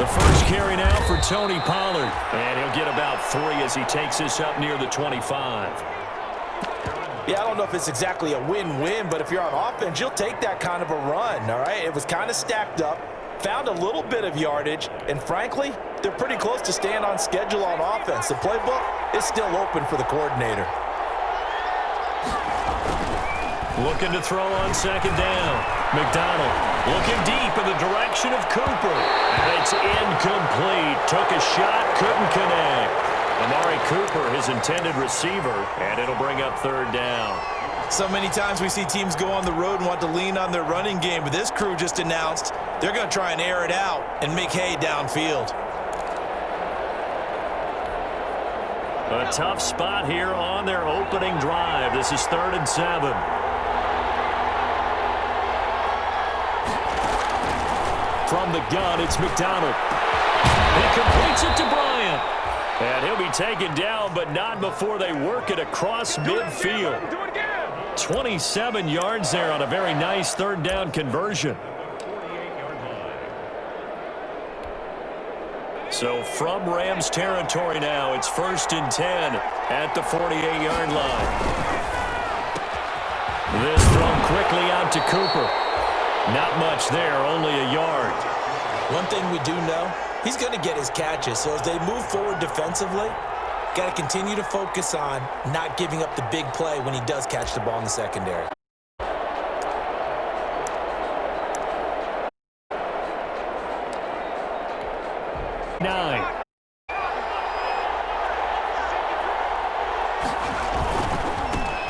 The first carry now for Tony Pollard. And he'll get about 3 as he takes this up near the 25. Yeah, I don't know if it's exactly a win-win, but if you're on offense, you'll take that kind of a run, all right? It was kind of stacked up, found a little bit of yardage, and frankly, they're pretty close to staying on schedule on offense. The playbook is still open for the coordinator. Looking to throw on second down. McDonald looking deep in the direction of Cooper. And it's incomplete. Took a shot, couldn't connect. Amari Cooper, his intended receiver, and it'll bring up third down. So many times we see teams go on the road and want to lean on their running game, but this crew just announced they're going to try and air it out and make hay downfield. A tough spot here on their opening drive. This is 3rd and 7. From the gun, it's McDonald. He completes it to Bryant. And he'll be taken down, but not before they work it across midfield. 27 yards there on a very nice 3rd down conversion. So from Rams territory now, it's 1st and 10 at the 48-yard line. This thrown quickly out to Cooper. Not much there, only a yard. One thing we do know, he's going to get his catches. So as they move forward defensively, got to continue to focus on not giving up the big play when he does catch the ball in the secondary.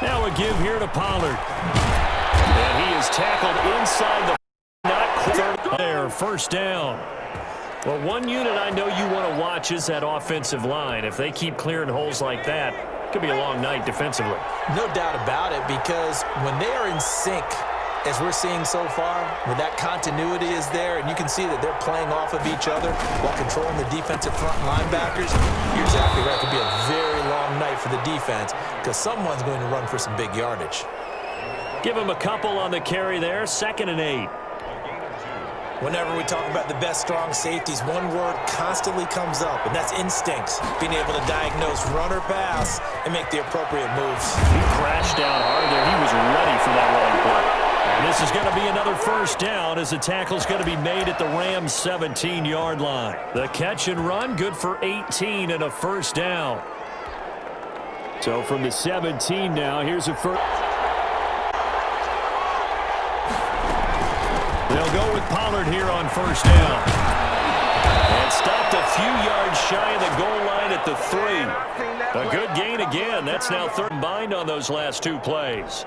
Now a give here to Pollard. And he is tackled inside the not quite there. 1st down. Well, one unit I know you want to watch is that offensive line. If they keep clearing holes like that, it could be a long night defensively. No doubt about it, because when they are in sync, as we're seeing so far, when that continuity is there, and you can see that they're playing off of each other while controlling the defensive front linebackers, you're exactly right. It could be a very long night for the defense because someone's going to run for some big yardage. Give him a couple on the carry there. 2nd and 8. Whenever we talk about the best strong safeties, one word constantly comes up, and that's instincts. Being able to diagnose run or pass and make the appropriate moves. He crashed down hard there. He was ready for that running play. And this is going to be another 1st down as the tackle's going to be made at the Rams' 17-yard line. The catch and run, good for 18 and a 1st down. So from the 17 now, here's a first. They'll go with Pollard here on 1st down. And stopped a few yards shy of the goal line at the 3. A good gain again. That's now 3rd and bind on those last 2 plays.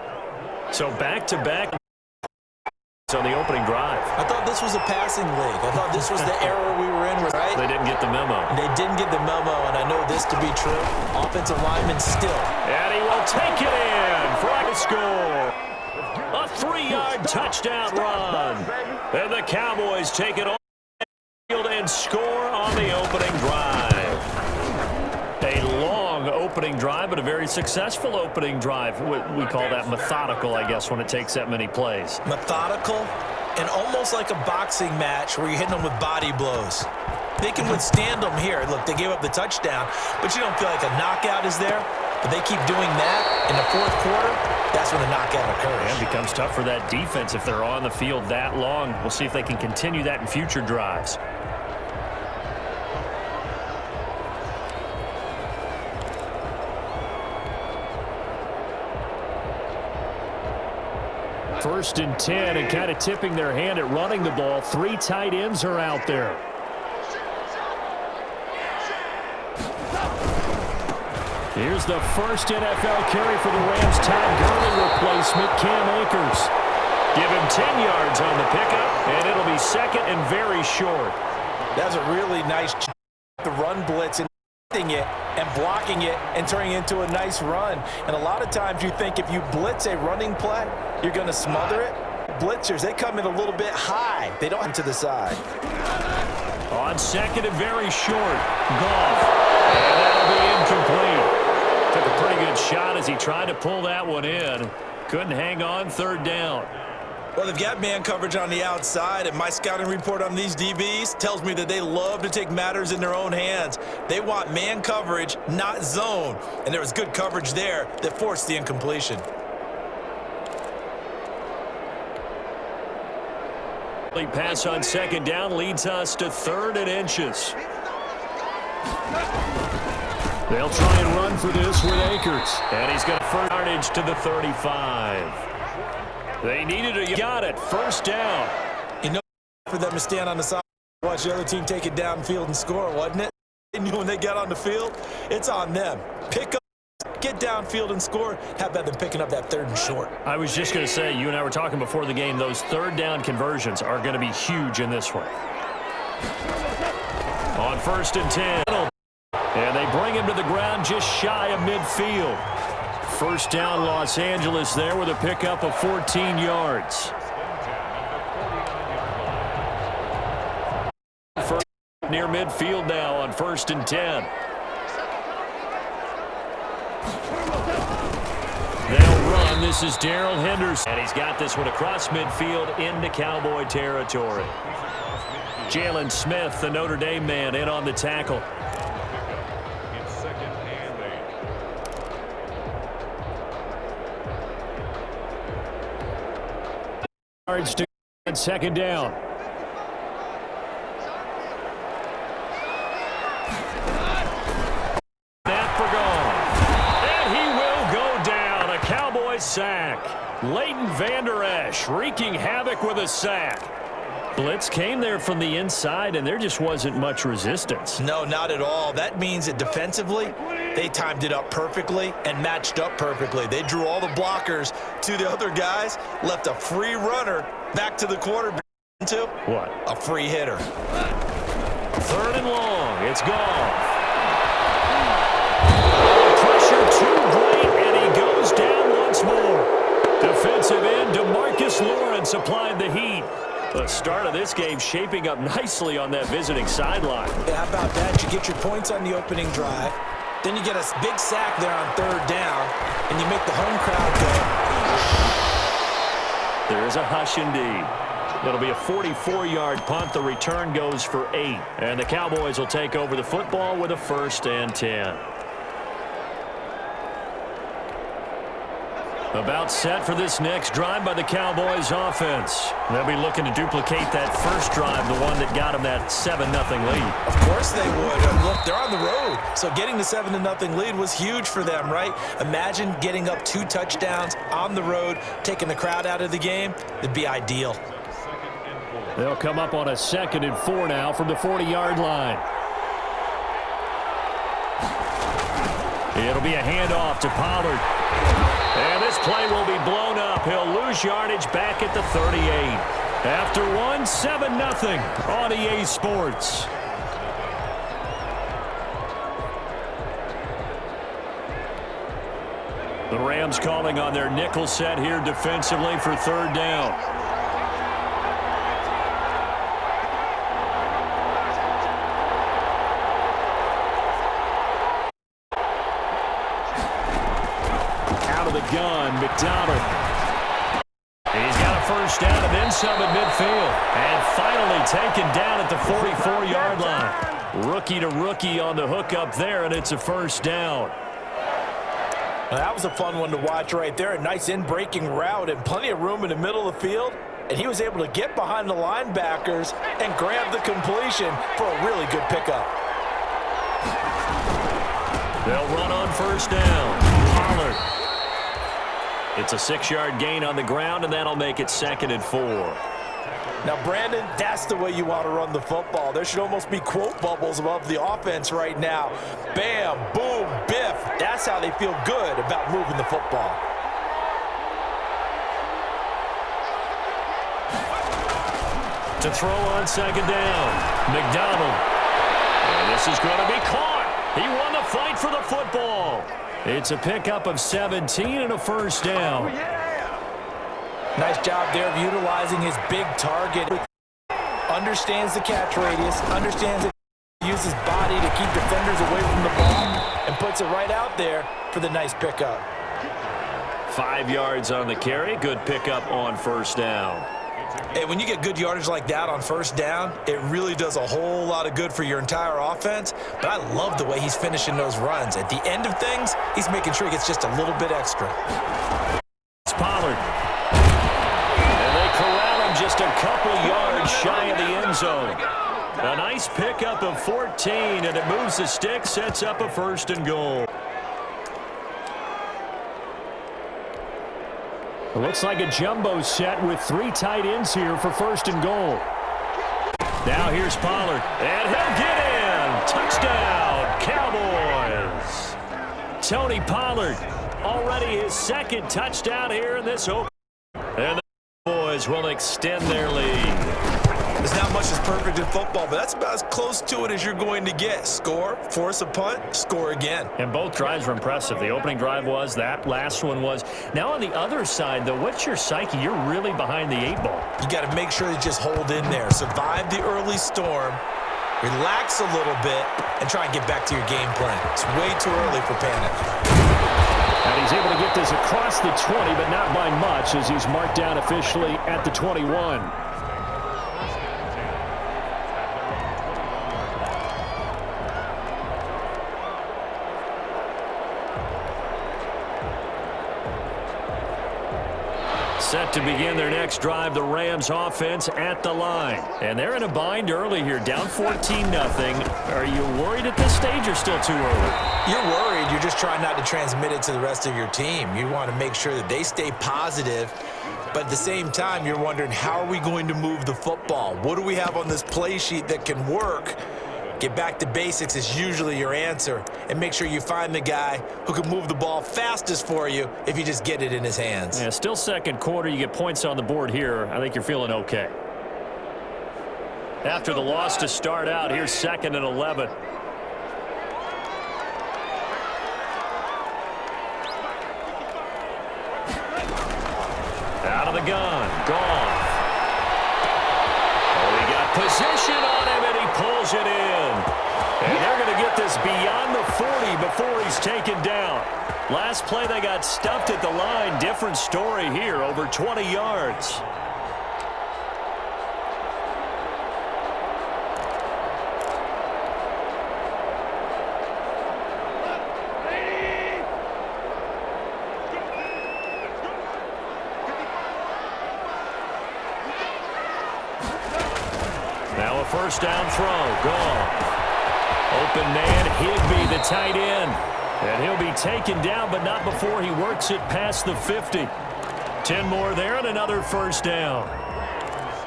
So back-to-back on the opening drive. I thought this was a passing league. I thought this was the era we were in, right? They didn't get the memo. They didn't get the memo, and I know this to be true. Offensive lineman still. And he will take it in for a score. A 3-yard touchdown run. And the Cowboys take it on the field and score on the opening drive. A long opening drive, but a very successful opening drive. We call that methodical, I guess, when it takes that many plays. Methodical and almost like a boxing match where you're hitting them with body blows. They can withstand them here. Look, they gave up the touchdown, but you don't feel like a knockout is there. But they keep doing that in the 4th quarter, that's when the knockout occurs. And it becomes tough for that defense if they're on the field that long. We'll see if they can continue that in future drives. First and 10, and kind of tipping their hand at running the ball. 3 tight ends are out there. Here's the first NFL carry for the Rams' Todd Gurley replacement, Cam Akers. Give him 10 yards on the pickup, and it'll be 2nd and very short. That's a really nice the run blitz and it and blocking it and turning it into a nice run. And a lot of times you think if you blitz a running play, you're going to smother it. Blitzers, they come in a little bit high. They don't to the side. On 2nd and very short, Goff. And that'll be incomplete. Took a pretty good shot as he tried to pull that one in. Couldn't hang on 3rd down. Well, they've got man coverage on the outside, and my scouting report on these DBs tells me that they love to take matters in their own hands. They want man coverage, not zone, and there was good coverage there that forced the incompletion. Pass on second down leads us to 3rd and inches. They'll try and run for this with Akers. And he's got first yardage to the 35. They needed a got it. First down. You know, for them to stand on the side, watch the other team take it downfield and score, wasn't it? They knew when they got on the field, it's on them. Pick up, get downfield and score. How about them picking up that 3rd and short? I was just going to say, you and I were talking before the game, those 3rd down conversions are going to be huge in this one. On 1st and 10. And they bring him to the ground just shy of midfield. First down, Los Angeles there with a pickup of 14 yards. First near midfield now on 1st and 10. They'll run. This is Darrell Henderson. And he's got this one across midfield into Cowboy territory. Jalen Smith, the Notre Dame man, in on the tackle. Yards to second down. Snap for gone. And he will go down. A Cowboys sack. Leighton Vander Esch wreaking havoc with a sack. Blitz came there from the inside, and there just wasn't much resistance. No, not at all. That means that defensively, they timed it up perfectly and matched up perfectly. They drew all the blockers to the other guys, left a free runner back to the quarterback. What? A free hitter. 3rd and long. It's gone. Pressure too great, and he goes down once more. Defensive end DeMarcus Lawrence applied the heat. The start of this game shaping up nicely on that visiting sideline. Yeah, how about that? You get your points on the opening drive. Then you get a big sack there on 3rd down, and you make the home crowd go. There is a hush indeed. It'll be a 44-yard punt. The return goes for 8. And the Cowboys will take over the football with a 1st and 10. About set for this next drive by the Cowboys offense. They'll be looking to duplicate that first drive, the one that got them that 7-0 lead. Of course they would. Look, they're on the road, so getting the 7-0 lead was huge for them, right? Imagine getting up 2 touchdowns on the road, taking the crowd out of the game. It'd be ideal. They'll come up on a 2nd and 4 now from the 40-yard line. It'll be a handoff to Pollard. And this play will be blown up. He'll lose yardage back at the 38. After one, 7-0 on EA Sports. The Rams calling on their nickel set here defensively for 3rd down. Gun, McDonald. He's got a first down and then some at midfield. And finally taken down at the 44-yard line. Rookie to rookie on the hookup there, and it's a first down. Well, that was a fun one to watch right there. A nice in-breaking route and plenty of room in the middle of the field. And he was able to get behind the linebackers and grab the completion for a really good pickup. They'll run on first down. Pollard. It's a 6-yard gain on the ground, and that'll make it 2nd and 4. Now, Brandon, that's the way you want to run the football. There should almost be quote bubbles above the offense right now. Bam, boom, biff. That's how they feel good about moving the football. To throw on 2nd down, McDonald. And this is going to be caught. He won the fight for the football. It's a pickup of 17 and a first down. Oh, yeah. Nice job there of utilizing his big target. Understands the catch radius, understands it, uses his body to keep defenders away from the ball, and puts it right out there for the nice pickup. 5 yards on the carry. Good pickup on first down. Hey, when you get good yardage like that on first down, it really does a whole lot of good for your entire offense. But I love the way he's finishing those runs. At the end of things, he's making sure he gets just a little bit extra. It's Pollard. And they corral him just a couple yards shy of the end zone. A nice pickup of 14, and it moves the stick, sets up a first and goal. It looks like a jumbo set with 3 tight ends here for first and goal. Now here's Pollard, and he'll get in. Touchdown, Cowboys. Tony Pollard, already his second touchdown here in this opening. And the Cowboys will extend their lead. There's not much that's perfect in football, but that's about as close to it as you're going to get. Score, force a punt, score again. And both drives were impressive. The opening drive was, that last one was. Now on the other side, though, what's your psyche? You're really behind the 8 ball. You got to make sure you just hold in there. Survive the early storm, relax a little bit, and try and get back to your game plan. It's way too early for panic. And he's able to get this across the 20, but not by much, as he's marked down officially at the 21. Set to begin their next drive, the Rams offense at the line. And they're in a bind early here, down 14-0. Are you worried at this stage or still too early? You're worried. You're just trying not to transmit it to the rest of your team. You want to make sure that they stay positive. But at the same time, you're wondering, how are we going to move the football? What do we have on this play sheet that can work? Get back to basics is usually your answer. And make sure you find the guy who can move the ball fastest for you if you just get it in his hands. Yeah, still second quarter. You get points on the board here. I think you're feeling okay. After the loss to start out, here's 2nd and 11. Out of the gun. Gone. Oh, he got position on him, and he pulls it in. And they're going to get this beyond the 40 before he's taken down. Last play, they got stuffed at the line. Different story here, over 20 yards. Now a first down throw. Gone. Open man, Higbee, the tight end. And he'll be taken down, but not before he works it past the 50. 10 more there and another first down.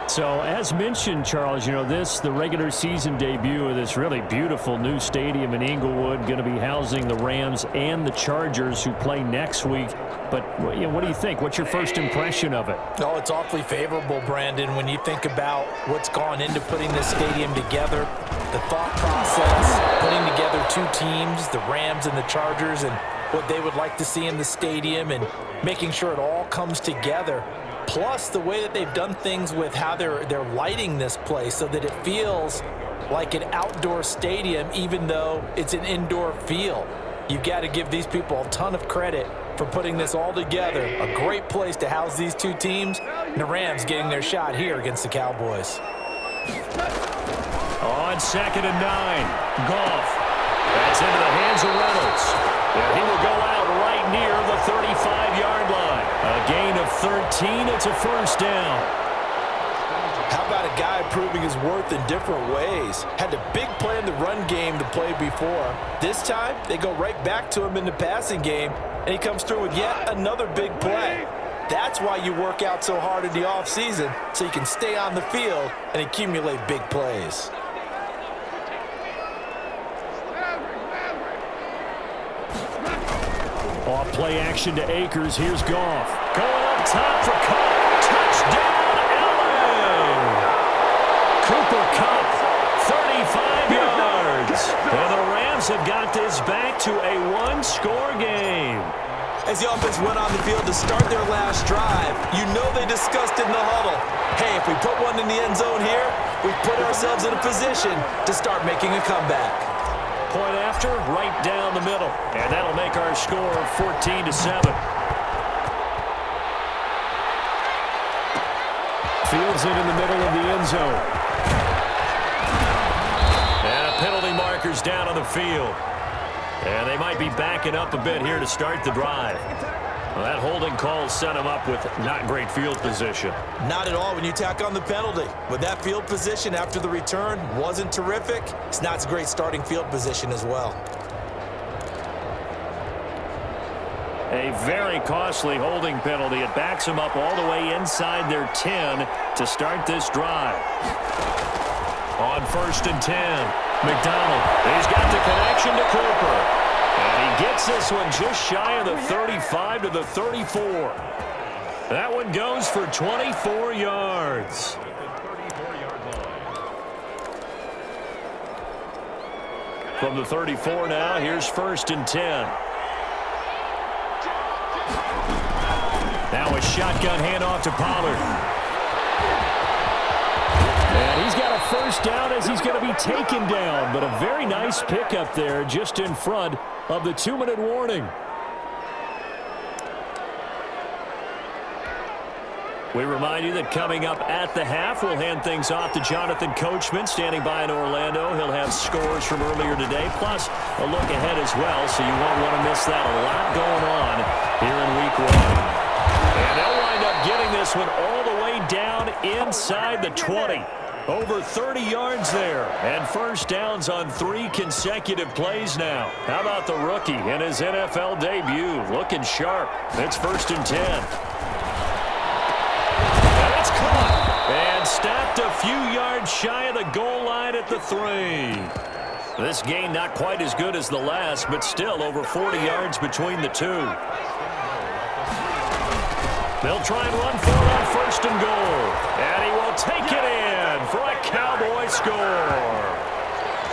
So, as mentioned, Charles, you know, the regular season debut of this really beautiful new stadium in Inglewood, going to be housing the Rams and the Chargers who play next week. But, you know, what do you think? What's your first impression of it? Oh, it's awfully favorable, Brandon, when you think about what's gone into putting this stadium together, the thought process, putting together 2 teams, the Rams and the Chargers, and what they would like to see in the stadium, and making sure it all comes together. Plus, the way that they've done things with how they're lighting this place so that it feels like an outdoor stadium, even though it's an indoor field. You've got to give these people a ton of credit for putting this all together. A great place to house these 2 teams. And the Rams getting their shot here against the Cowboys. On 2nd and 9, Goff. That's into the hands of Reynolds. And he will go out right near the 35-yard line. A gain of 13. It's a first down. How about a guy proving his worth in different ways? Had a big play in the run game to play before. This time, they go right back to him in the passing game, and he comes through with yet another big play. That's why you work out so hard in the offseason, so you can stay on the field and accumulate big plays. Off play action to Akers. Here's Goff. Going up top for Kupp. Touchdown, Allen! Cooper Kupp, 35 yards. And the Rams have got this back to a 1-score game. As the offense went on the field to start their last drive, you know they discussed in the huddle, hey, if we put one in the end zone here, we've put ourselves in a position to start making a comeback. Point after, right down the middle. And that'll make our score 14-7. Fields it in the middle of the end zone. And a penalty marker's down on the field. And they might be backing up a bit here to start the drive. Well, that holding call set him up with not great field position. Not at all when you tack on the penalty. With that field position after the return wasn't terrific, it's not a great starting field position as well. A very costly holding penalty. It backs them up all the way inside their 10 to start this drive. On 1st and 10, McDonald. He's got the connection to Cooper. And he gets this one just shy of the 35 to the 34. That one goes for 24 yards. From the 34 now, here's 1st and 10. Now a shotgun handoff to Pollard. And he's got a first down as he's going to be taken down. But a very nice pickup there just in front of the 2-minute warning. We remind you that coming up at the half, we'll hand things off to Jonathan Coachman, standing by in Orlando. He'll have scores from earlier today, plus a look ahead as well, so you won't want to miss that. A lot going on here in Week 1. And they'll wind up getting this one all the way down inside the 20. Over 30 yards there, and first downs on 3 consecutive plays now. How about the rookie in his NFL debut? Looking sharp. It's 1st and 10. And it's caught and stopped a few yards shy of the goal line at the 3. This gain not quite as good as the last, but still over 40 yards between the two. They'll try and run for it on 1st and goal. And he will take it in for a Cowboy score.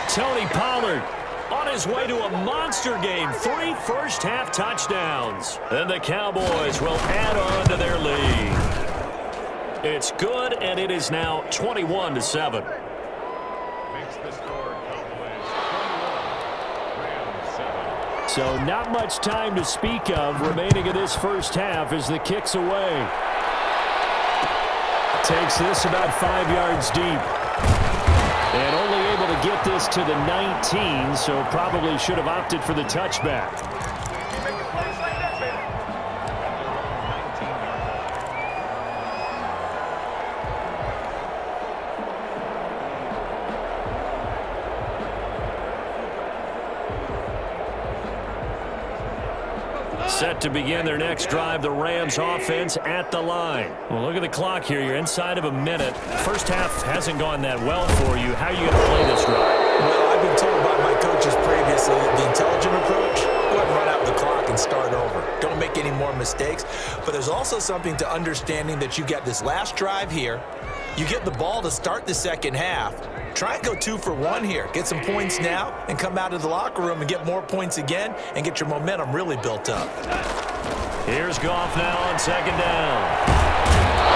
Tony Pollard on his way to a monster game. 3 first-half touchdowns. And the Cowboys will add on to their lead. It's good, and it is now 21-7. So not much time to speak of remaining in this first half as the kick's away. Takes this about 5 yards deep. And only able to get this to the 19, so probably should have opted for the touchback. Set to begin their next drive, the Rams offense at the line. Well, look at the clock here. You're inside of a minute. First half hasn't gone that well for you. How are you going to play this drive? Well, I've been told by my coaches previously the intelligent approach, go ahead and run out the clock and start over. Don't make any more mistakes. But there's also something to understanding that you get this last drive here. You get the ball to start the second half. Try and go 2 for 1 here. Get some points now and come out of the locker room and get more points again and get your momentum really built up. Here's Goff now on 2nd down.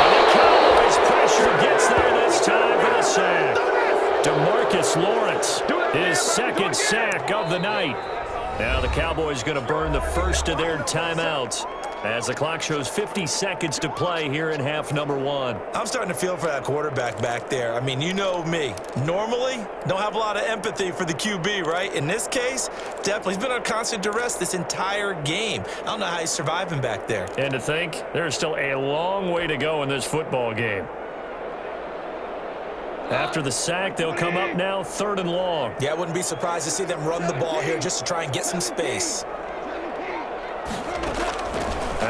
And the Cowboys pressure gets there this time for the sack. DeMarcus Lawrence, his 2nd sack of the night. Now the Cowboys going to burn the first of their timeouts as the clock shows 50 seconds to play here in half number 1. I'm starting to feel for that quarterback back there. I mean, you know me. Normally, don't have a lot of empathy for the QB, right? In this case, definitely. He's been on constant duress this entire game. I don't know how he's surviving back there. And to think, there's still a long way to go in this football game. After the sack, they'll come up now 3rd and long. Yeah, I wouldn't be surprised to see them run the ball here just to try and get some space.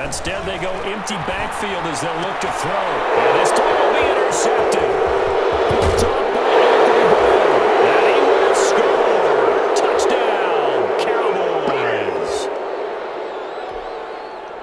Instead, they go empty backfield as they'll look to throw. And this time will be intercepted. Picked off by Anthony Brown. And he will score. Touchdown, Cowboys.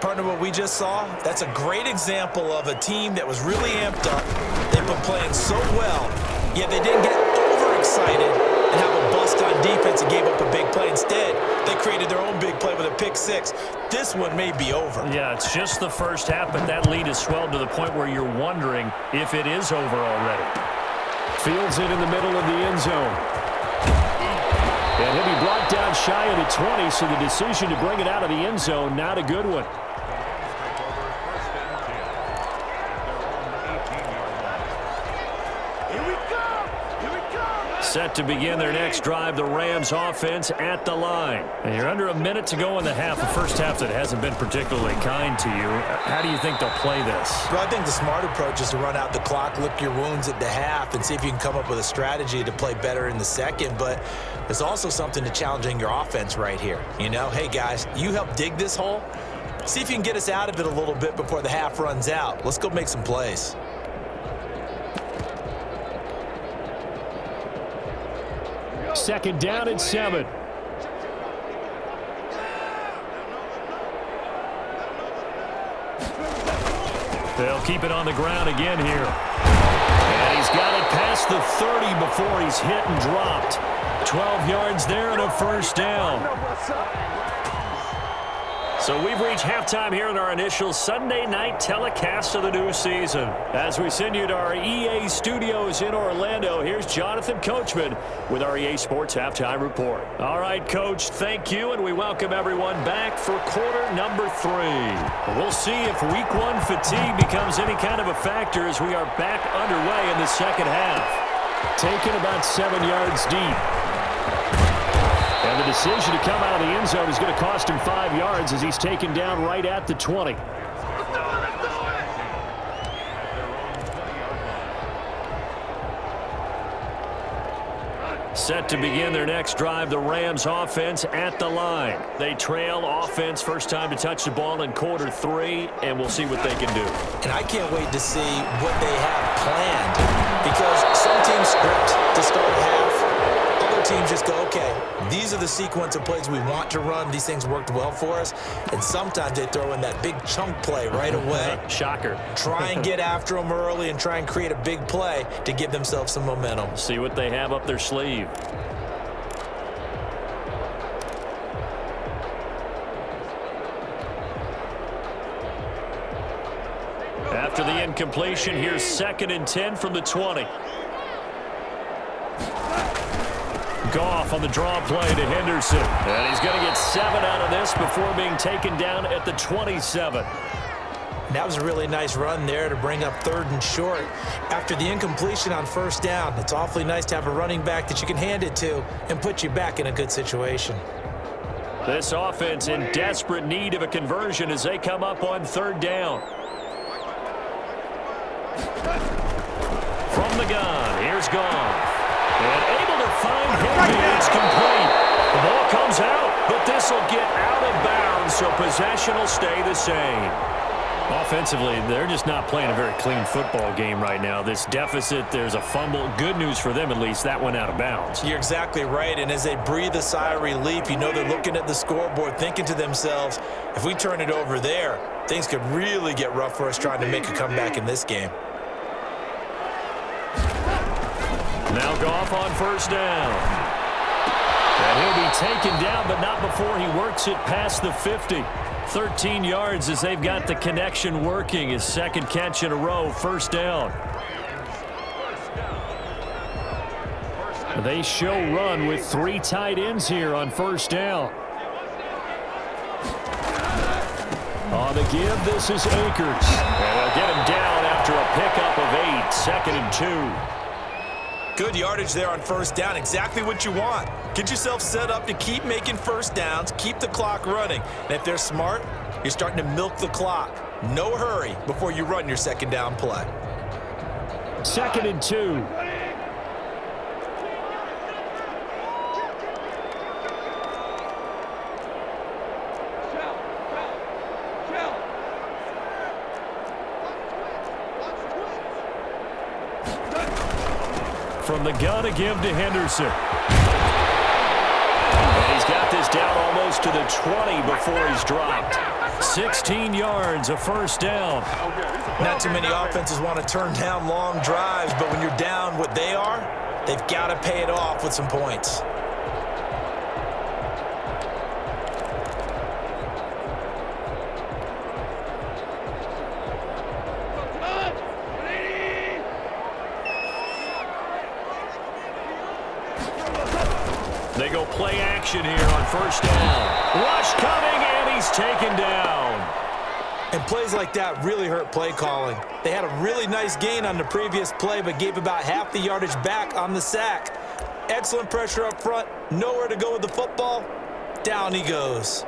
Partner, what we just saw, that's a great example of a team that was really amped up. They've been playing so well, yet they didn't get overexcited and have a bust on defense and gave up a big play. Instead, they created their own big play with a pick 6. This one may be over. Yeah, it's just the first half, but that lead has swelled to the point where you're wondering if it is over already. Fields it in the middle of the end zone. And he'll be brought down shy of the 20, so the decision to bring it out of the end zone, not a good one. Set to begin their next drive, the Rams offense at the line. And you're under a minute to go in the half, the first half that hasn't been particularly kind to you. How do you think they'll play this? Well, I think the smart approach is to run out the clock, lick your wounds at the half, and see if you can come up with a strategy to play better in the second. But there's also something to challenging your offense right here. You know, hey, guys, you help dig this hole. See if you can get us out of it a little bit before the half runs out. Let's go make some plays. Second down and 7. They'll keep it on the ground again here. And he's got it past the 30 before he's hit and dropped. 12 yards there and a first down. So we've reached halftime here in our initial Sunday night telecast of the new season. As we send you to our EA studios in Orlando, here's Jonathan Coachman with our EA Sports Halftime Report. All right, Coach, thank you, and we welcome everyone back for quarter number 3. We'll see if week 1 fatigue becomes any kind of a factor as we are back underway in the second half. Taken about 7 yards deep. And the decision to come out of the end zone is going to cost him 5 yards as he's taken down right at the 20. Set to begin their next drive, the Rams offense at the line. They trail offense, first time to touch the ball in quarter 3, and we'll see what they can do. And I can't wait to see what they have planned, because some teams script to start a half. Other teams just go, okay, these are the sequence of plays we want to run. These things worked well for us. And sometimes they throw in that big chunk play right away. Shocker. Try and get after them early and try and create a big play to give themselves some momentum. See what they have up their sleeve. After the incompletion, here's 2nd and 10 from the 20. Goff on the draw play to Henderson. And he's going to get 7 out of this before being taken down at the 27. That was a really nice run there to bring up 3rd and short. After the incompletion on first down, it's awfully nice to have a running back that you can hand it to and put you back in a good situation. This offense in desperate need of a conversion as they come up on 3rd down. From the gun, here's Goff. And able to find Henry. It's complete. The ball comes out, but this will get out of bounds, so possession will stay the same. Offensively, they're just not playing a very clean football game right now. This deficit, there's a fumble. Good news for them, at least. That went out of bounds. You're exactly right, and as they breathe a sigh of relief, you know they're looking at the scoreboard thinking to themselves, if we turn it over there, things could really get rough for us trying to make a comeback in this game. Now Goff on first down. And he'll be taken down, but not before he works it past the 50. 13 yards as they've got the connection working. His 2nd catch in a row, first down. They show run with 3 tight ends here on first down. On the give, this is Akers. And they'll get him down after a pickup of 8, 2nd and 2. Good yardage there on first down. Exactly what you want. Get yourself set up to keep making first downs, keep the clock running. And if they're smart, you're starting to milk the clock. No hurry before you run your 2nd down play. 2nd and 2. From the gun, a give to Henderson. And he's got this down almost to the 20 before he's dropped. 16 yards, a first down. Not too many offenses want to turn down long drives, but when you're down what they are, they've got to pay it off with some points. They go play action here on first down. Rush coming, and he's taken down. And plays like that really hurt play calling. They had a really nice gain on the previous play, but gave about half the yardage back on the sack. Excellent pressure up front. Nowhere to go with the football. Down he goes.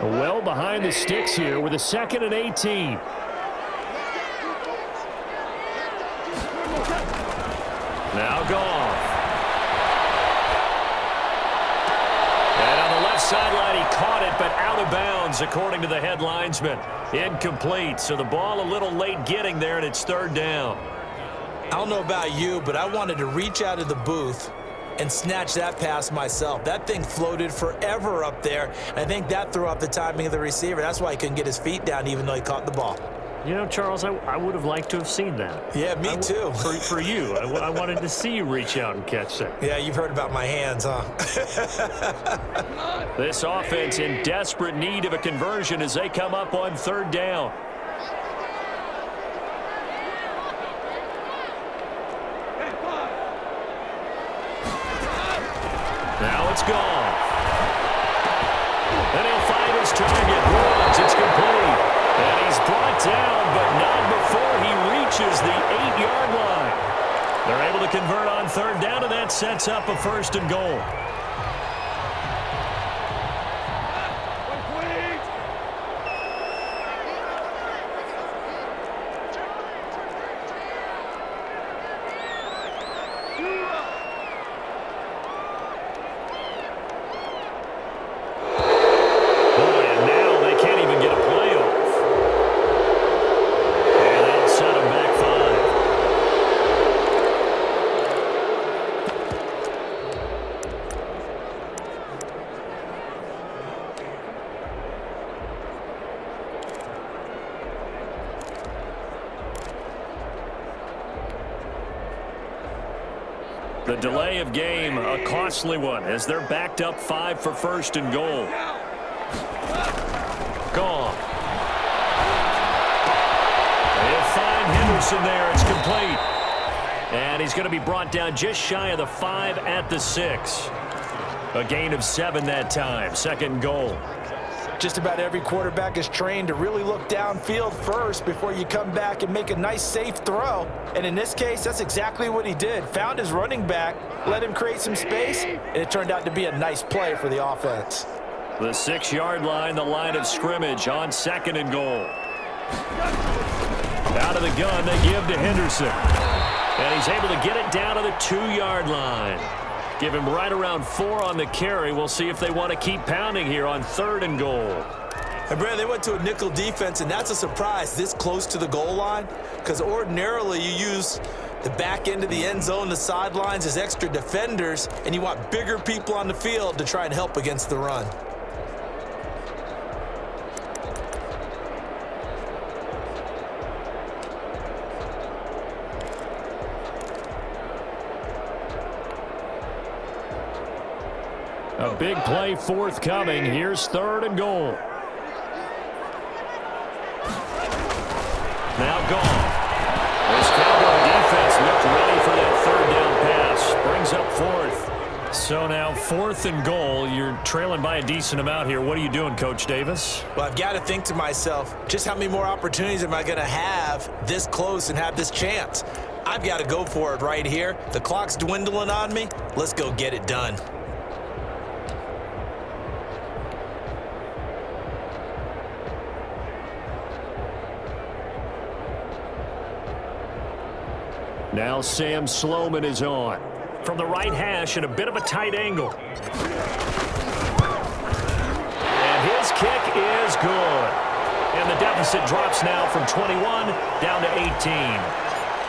Well behind the sticks here with a 2nd and 18. Now Goff. And on the left sideline, he caught it, but out of bounds, according to the head linesman. Incomplete, so the ball a little late getting there, and it's 3rd down. I don't know about you, but I wanted to reach out of the booth and snatch that pass myself. That thing floated forever up there. I think that threw off the timing of the receiver. That's why he couldn't get his feet down even though he caught the ball. You know, Charles, I would have liked to have seen that. Yeah, me too. For you. I wanted to see you reach out and catch that. Yeah, you've heard about my hands, huh? This offense in desperate need of a conversion as they come up on 3rd down. Now it's gone. And he'll find his target. Woods, it's complete. And he's brought down, but not before he reaches the 8-yard line. They're able to convert on 3rd down, and that sets up a 1st and goal. The delay of game, a costly one, as they're backed up 5 for 1st and goal. Gone. They'll find Henderson there. It's complete. And he's going to be brought down just shy of the 5 at the 6. A gain of 7 that time. 2nd goal. Just about every quarterback is trained to really look downfield first before you come back and make a nice, safe throw. And in this case, that's exactly what he did. Found his running back, let him create some space, and it turned out to be a nice play for the offense. The 6-yard line, the line of scrimmage on 2nd and goal. Out of the gun, they give to Henderson. And he's able to get it down to the 2-yard line. Give him right around 4 on the carry. We'll see if they want to keep pounding here on 3rd and goal. And, Brad, they went to a nickel defense, and that's a surprise this close to the goal line, because ordinarily you use the back end of the end zone, the sidelines as extra defenders, and you want bigger people on the field to try and help against the run. A big play forthcoming. Here's 3rd and goal. Now gone. This Cowboy defense looked ready for that 3rd down pass. Brings up 4th. So now 4th and goal. You're trailing by a decent amount here. What are you doing, Coach Davis? Well, I've got to think to myself, just how many more opportunities am I going to have this close and have this chance? I've got to go for it right here. The clock's dwindling on me. Let's go get it done. Now Sam Sloman is on. From the right hash at a bit of a tight angle. And his kick is good. And the deficit drops now from 21 down to 18.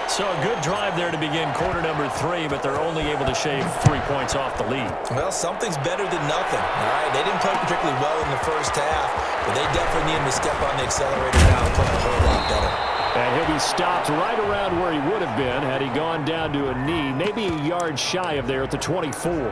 So a good drive there to begin quarter number 3, but they're only able to shave 3 points off the lead. Well, something's better than nothing. All right, they didn't play particularly well in the first half, but they definitely need to step on the accelerator now and play a whole lot better. And he'll be stopped right around where he would have been had he gone down to a knee, maybe a yard shy of there at the 24.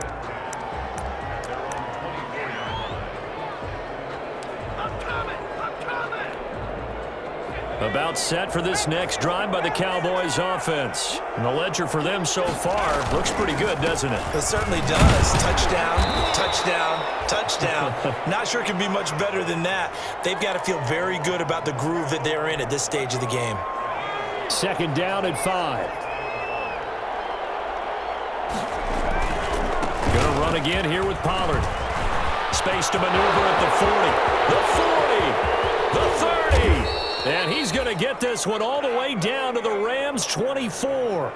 About set for this next drive by the Cowboys offense. And the ledger for them so far looks pretty good, doesn't it? It certainly does. Touchdown, touchdown, touchdown. Not sure it can be much better than that. They've got to feel very good about the groove that they're in at this stage of the game. Second down and 5. Going to run again here with Pollard. Space to maneuver at the 40, the 30. And he's going to get this one all the way down to the Rams' 24.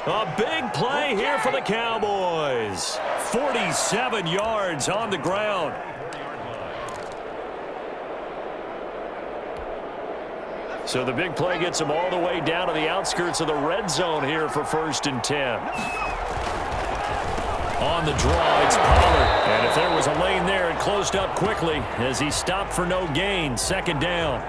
A big play here for the Cowboys. 47 yards on the ground. So the big play gets him all the way down to the outskirts of the red zone here for 1st and 10. On the draw, it's Pollard. And if there was a lane there, it closed up quickly as he stopped for no gain. 2nd down.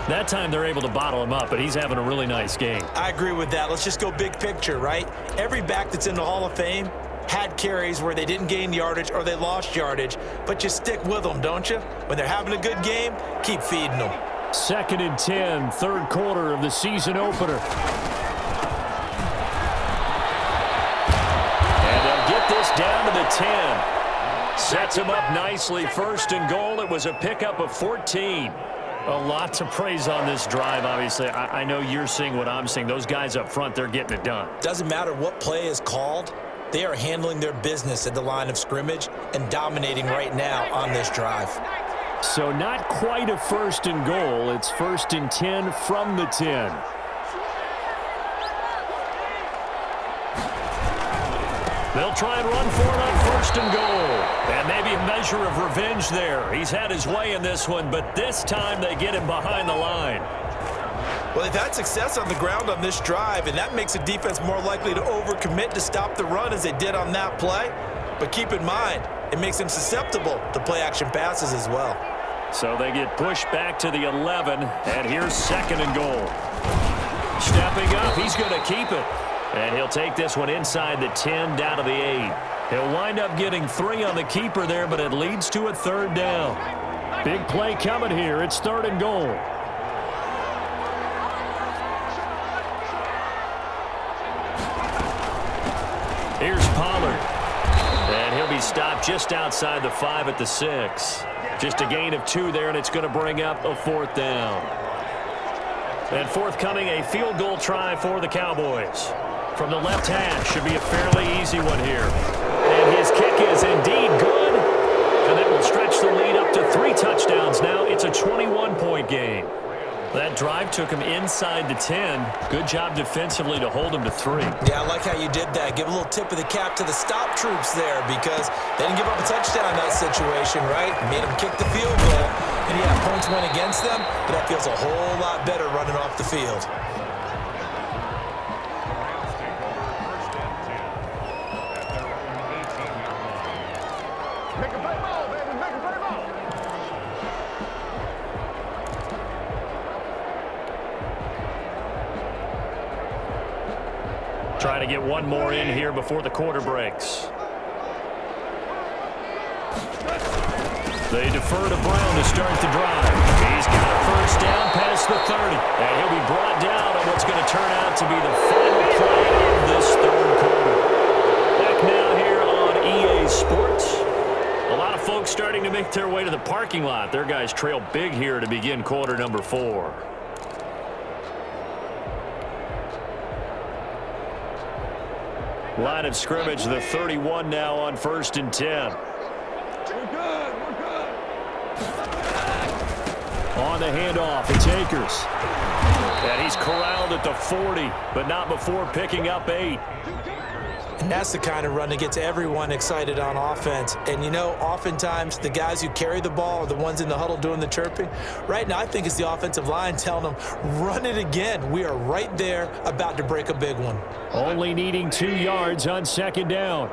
That time they're able to bottle him up, but he's having a really nice game. I agree with that. Let's just go big picture, right? Every back that's in the Hall of Fame had carries where they didn't gain yardage or they lost yardage, but you stick with them, don't you? When they're having a good game, keep feeding them. 2nd and 10, 3rd quarter of the season opener. And they'll get this down to the 10. Sets him up nicely. 1st and goal. It was a pickup of 14. A lot to praise on this drive, obviously. I know you're seeing what I'm seeing. Those guys up front, they're getting it done. Doesn't matter what play is called. They are handling their business at the line of scrimmage and dominating right now on this drive. So not quite a 1st and goal. It's 1st and 10 from the 10. They'll try and run for it on 1st and goal. And maybe a measure of revenge there. He's had his way in this one, but this time they get him behind the line. Well, they've had success on the ground on this drive, and that makes a defense more likely to overcommit to stop the run as they did on that play. But keep in mind, it makes them susceptible to play-action passes as well. So they get pushed back to the 11, and here's 2nd and goal. Stepping up, he's going to keep it. And he'll take this one inside the 10 down to the 8. He'll wind up getting 3 on the keeper there, but it leads to a 3rd down. Big play coming here. It's 3rd and goal. Here's Pollard. And he'll be stopped just outside the 5 at the 6. Just a gain of 2 there, and it's going to bring up a 4th down. And forthcoming, a field goal try for the Cowboys. From the left hash, should be a fairly easy one here. And his kick is indeed good. And it will stretch the lead up to 3 touchdowns now. It's a 21-point game. That drive took him inside the 10. Good job defensively to hold him to 3. Yeah, I like how you did that. Give a little tip of the cap to the stop troops there because they didn't give up a touchdown in that situation, right? Made them kick the field goal. And yeah, points went against them, but that feels a whole lot better running off the field. Trying to get one more in here before the quarter breaks. They defer to Brown to start the drive. He's got a 1st down past the 30. And he'll be brought down on what's going to turn out to be the final play of this 3rd quarter. Back now here on EA Sports. A lot of folks starting to make their way to the parking lot. Their guys trail big here to begin quarter number 4. Line of scrimmage, the 31 now on 1st and 10. On the handoff, it's Akers. And he's corralled at the 40, but not before picking up 8. And that's the kind of run that gets everyone excited on offense. And, you know, oftentimes the guys who carry the ball are the ones in the huddle doing the chirping. Right now, I think it's the offensive line telling them, run it again. We are right there about to break a big one. Only needing 2 yards on 2nd down.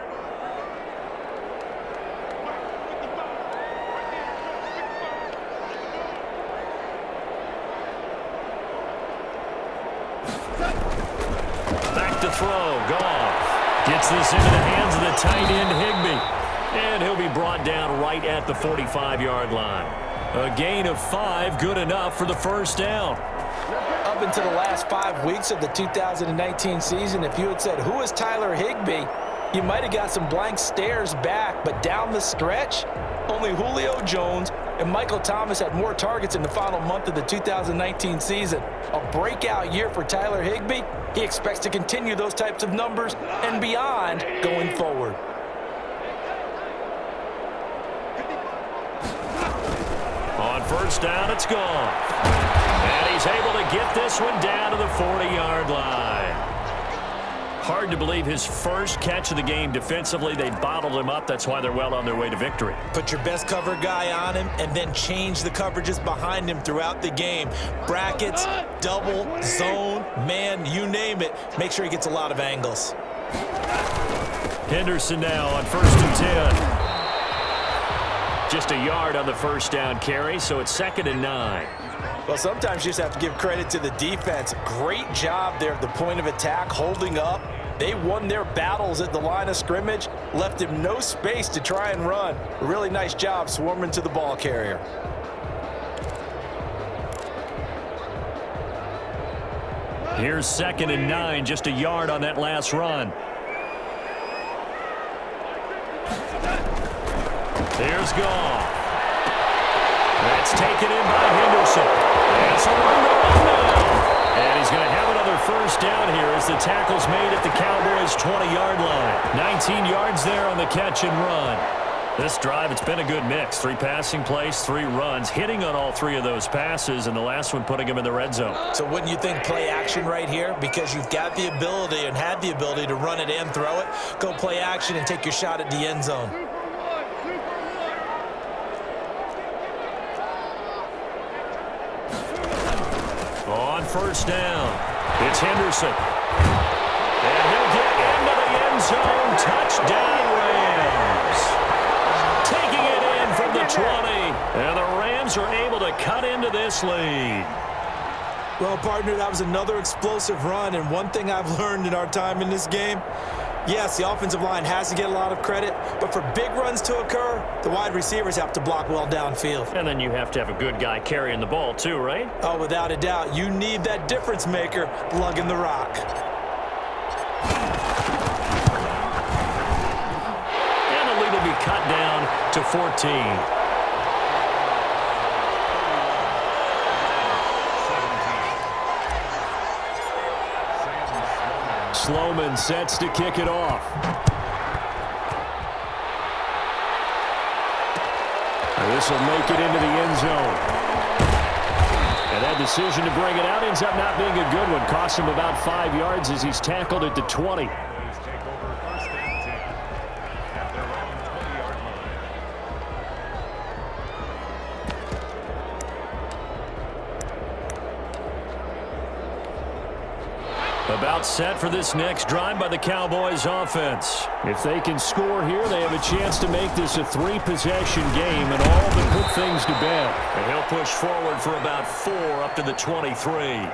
Back to throw. Goff gets this into the hands of the tight end, Higbee. And he'll be brought down right at the 45-yard line. A gain of 5, good enough for the 1st down. Up until the last 5 weeks of the 2019 season, if you had said, who is Tyler Higbee, you might have got some blank stares back, but down the stretch, only Julio Jones and Michael Thomas had more targets in the final month of the 2019 season. A breakout year for Tyler Higbee. He expects to continue those types of numbers and beyond going forward. On first down, it's gone. And he's able to get this one down to the 40-yard line. Hard to believe his first catch of the game defensively. They bottled him up. That's why they're well on their way to victory. Put your best cover guy on him and then change the coverages behind him throughout the game. Brackets, double, zone, man, you name it. Make sure he gets a lot of angles. Henderson now on 1st and 10. Just a yard on the first down carry, so it's 2nd and 9. Well, sometimes you just have to give credit to the defense. Great job there at the point of attack, holding up. They won their battles at the line of scrimmage, left him no space to try and run. A really nice job swarming to the ball carrier. Here's 2nd and 9, just a yard on that last run. Here's Goff. That's taken in by Henderson. That's a run now. And he's going to have another first down here as the tackle's made at the Cowboys' 20-yard line. 19 yards there on the catch and run. This drive, it's been a good mix. 3 passing plays, 3 runs, hitting on all 3 of those passes, and the last one putting him in the red zone. So wouldn't you think play action right here? Because you've got the ability and had the ability to run it and throw it. Go play action and take your shot at the end zone. On first down, it's Henderson. And he'll get into the end zone. Touchdown, Rams. Taking it in from the 20. And the Rams are able to cut into this lead. Well, partner, that was another explosive run. And one thing I've learned in our time in this game, yes, the offensive line has to get a lot of credit, but for big runs to occur, the wide receivers have to block well downfield. And then you have to have a good guy carrying the ball too, right? Oh, without a doubt. You need that difference maker lugging the rock. And the lead will be cut down to 14. Sloman sets to kick it off. This will make it into the end zone. And that decision to bring it out ends up not being a good one. Costs him about 5 yards as he's tackled at the 20. About set for this next drive by the Cowboys offense. If they can score here, they have a chance to make this a 3-possession game and all but put things to bed. And he'll push forward for about 4 up to the 23.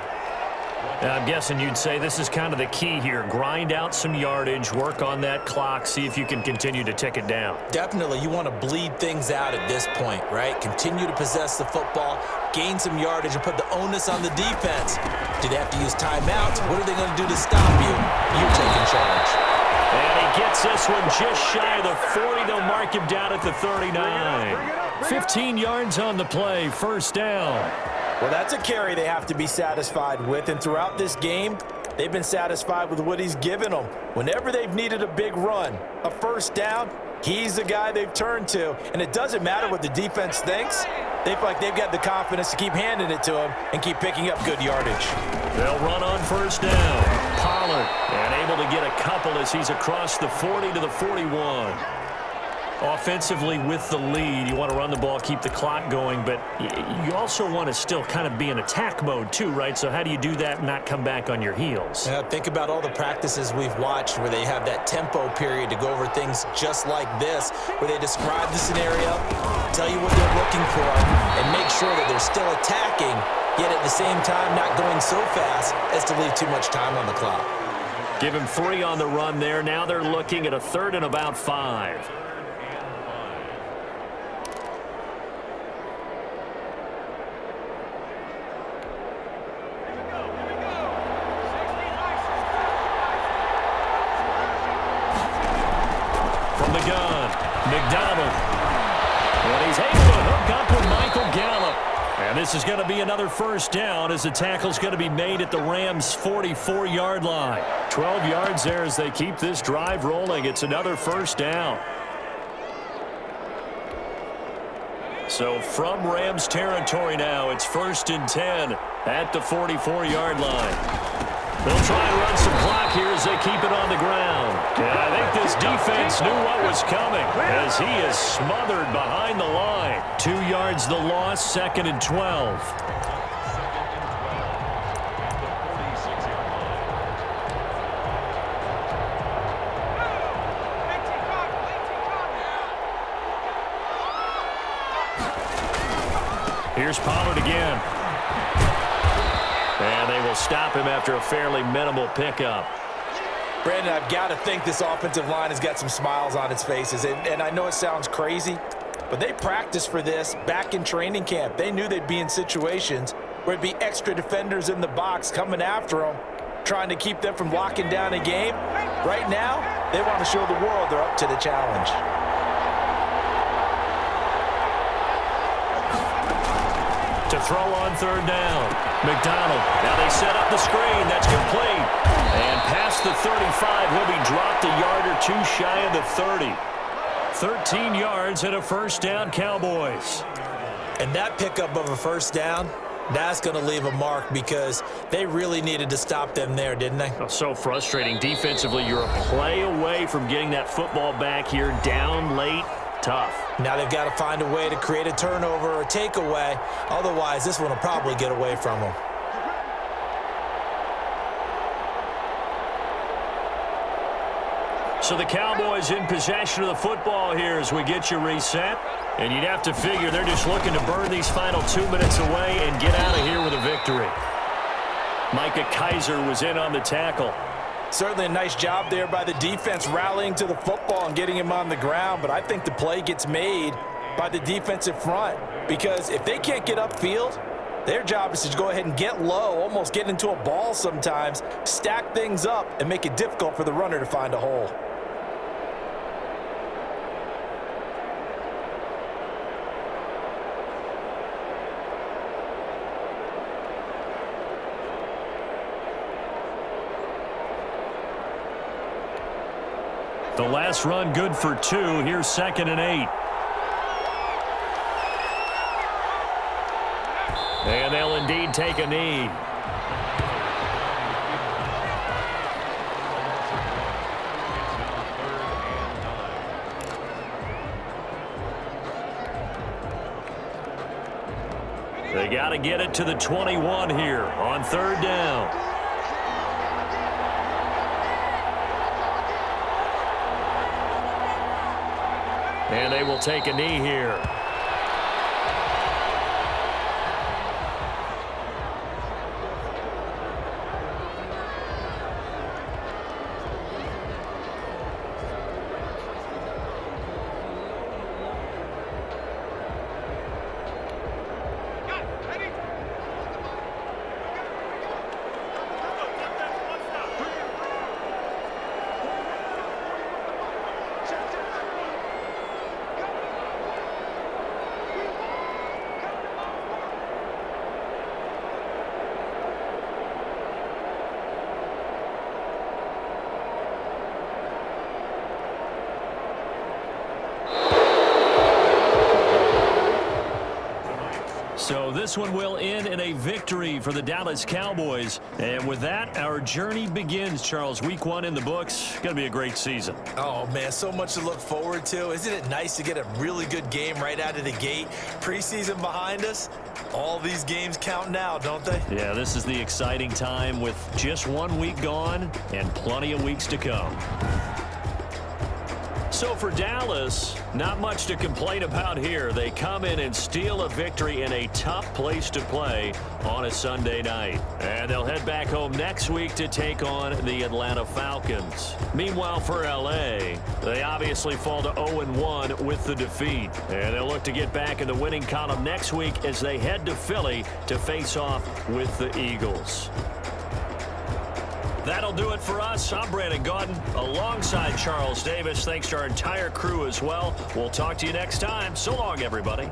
And I'm guessing you'd say this is kind of the key here. Grind out some yardage, work on that clock, see if you can continue to tick it down. Definitely, you want to bleed things out at this point, right? Continue to possess the football, gain some yardage, and put the onus on the defense. Do they have to use timeouts? What are they going to do to stop you? You're taking charge. And he gets this one just shy of the 40. They'll mark him down at the 39. 15 yards on the play, first down. Well, that's a carry they have to be satisfied with, and throughout this game, they've been satisfied with what he's given them. Whenever they've needed a big run, a first down, he's the guy they've turned to, and it doesn't matter what the defense thinks. They feel like they've got the confidence to keep handing it to him and keep picking up good yardage. They'll run on first down. Pollard, and able to get a couple as he's across the 40 to the 41. Offensively with the lead, you want to run the ball, keep the clock going, but you also want to still kind of be in attack mode too, right? So how do you do that and not come back on your heels? Think about all the practices we've watched where they have that tempo period to go over things just like this, where they describe the scenario, tell you what they're looking for, and make sure that they're still attacking, yet at the same time not going so fast as to leave too much time on the clock. Give him 3 on the run there. Now they're looking at a 3rd and about 5. this is going to be another first down as the tackle's going to be made at the Rams' 44-yard line. 12 yards there as they keep this drive rolling. It's another first down. So from Rams territory now, it's 1st and 10 at the 44-yard line. They'll try and run some clock here as they keep it on the ground. And I think this defense knew what was coming as he is smothered behind the line. 2 yards the loss, 2nd and 12. Here's Pollard again. And they will stop him after a fairly minimal pickup. Brandon, I've got to think this offensive line has got some smiles on its faces. And I know it sounds crazy, but they practiced for this back in training camp. They knew they'd be in situations where it'd be extra defenders in the box coming after them, trying to keep them from locking down a game. Right now, they want to show the world they're up to the challenge. To throw on 3rd down. McDonald. Now they set up the screen. That's complete. And past the 35, he'll be dropped a yard or 2 shy of the 30. 13 yards and a first down, Cowboys. And that pickup of a first down, that's going to leave a mark because they really needed to stop them there, didn't they? Oh, so frustrating. Defensively, you're a play away from getting that football back here down late. Tough. Now they've got to find a way to create a turnover or takeaway. Otherwise, this one will probably get away from them. So the Cowboys in possession of the football here as we get you reset. And you'd have to figure they're just looking to burn these final 2 minutes away and get out of here with a victory. Micah Kaiser was in on the tackle. Certainly a nice job there by the defense rallying to the football and getting him on the ground, but I think the play gets made by the defensive front because if they can't get upfield, their job is to go ahead and get low, almost get into a ball sometimes, stack things up, and make it difficult for the runner to find a hole. The last run good for 2. Here's 2nd and 8. And they'll indeed take a knee. They got to get it to the 21 here on 3rd down. And they will take a knee here. So this one will end in a victory for the Dallas Cowboys. And with that, our journey begins, Charles. Week 1 in the books. Going to be a great season. Oh, man, so much to look forward to. Isn't it nice to get a really good game right out of the gate? Preseason behind us. All these games count now, don't they? Yeah, this is the exciting time with just 1 week gone and plenty of weeks to come. So for Dallas, not much to complain about here. They come in and steal a victory in a tough place to play on a Sunday night. And they'll head back home next week to take on the Atlanta Falcons. Meanwhile, for L.A., they obviously fall to 0-1 with the defeat. And they'll look to get back in the winning column next week as they head to Philly to face off with the Eagles. That'll do it for us. I'm Brandon Gaudin alongside Charles Davis. Thanks to our entire crew as well. We'll talk to you next time. So long, everybody.